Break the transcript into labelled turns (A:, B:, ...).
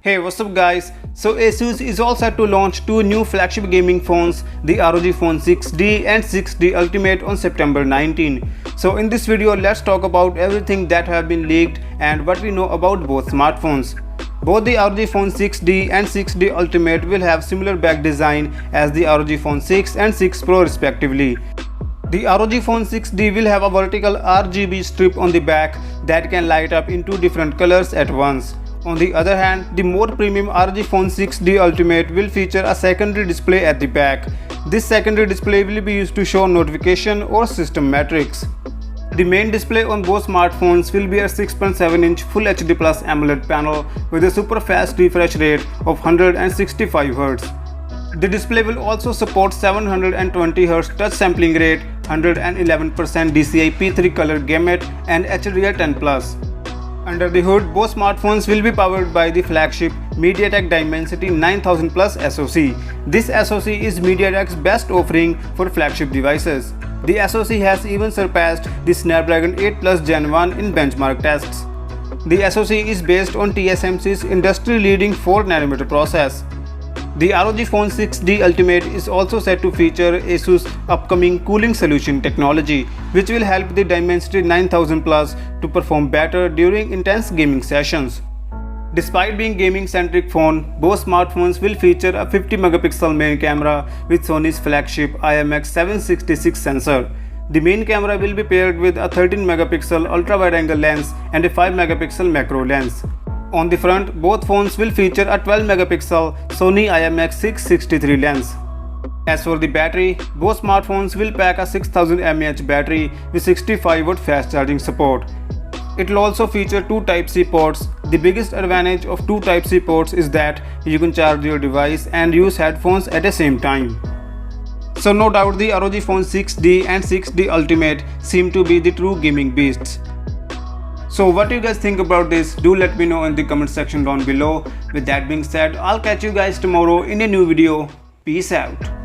A: Hey, what's up guys? So Asus is all set to launch two new flagship gaming phones, the ROG Phone 6D and 6D Ultimate on September 19. So in this video, let's talk about everything that have been leaked and what we know about both smartphones. Both the ROG Phone 6D and 6D Ultimate will have similar back design as the ROG Phone 6 and 6 Pro respectively. The ROG Phone 6D will have a vertical RGB strip on the back that can light up in two different colors at once. On the other hand, the more premium ROG Phone 6D Ultimate will feature a secondary display at the back. This secondary display will be used to show notification or system metrics. The main display on both smartphones will be a 6.7-inch Full HD Plus AMOLED panel with a super fast refresh rate of 165Hz. The display will also support 720Hz touch sampling rate, 111% DCI P3 color gamut and HDR10+. Under the hood, both smartphones will be powered by the flagship MediaTek Dimensity 9000 Plus SoC. This SoC is MediaTek's best offering for flagship devices. The SoC has even surpassed the Snapdragon 8 Plus Gen 1 in benchmark tests. The SoC is based on TSMC's industry-leading 4nm process. The ROG Phone 6D Ultimate is also set to feature Asus' upcoming cooling solution technology, which will help the Dimensity 9000 Plus to perform better during intense gaming sessions. Despite being gaming-centric phone, both smartphones will feature a 50-megapixel main camera with Sony's flagship IMX766 sensor. The main camera will be paired with a 13-megapixel ultra-wide-angle lens and a 5-megapixel macro lens. On the front, both phones will feature a 12-megapixel Sony IMX663 lens. As for the battery, both smartphones will pack a 6000 mAh battery with 65W fast charging support. It will also feature two Type-C ports. The biggest advantage of two Type-C ports is that you can charge your device and use headphones at the same time. So no doubt the ROG Phone 6D and 6D Ultimate seem to be the true gaming beasts. So what do you guys think about this? Do let me know in the comment section down below. With that being said, I'll catch you guys tomorrow in a new video. Peace out.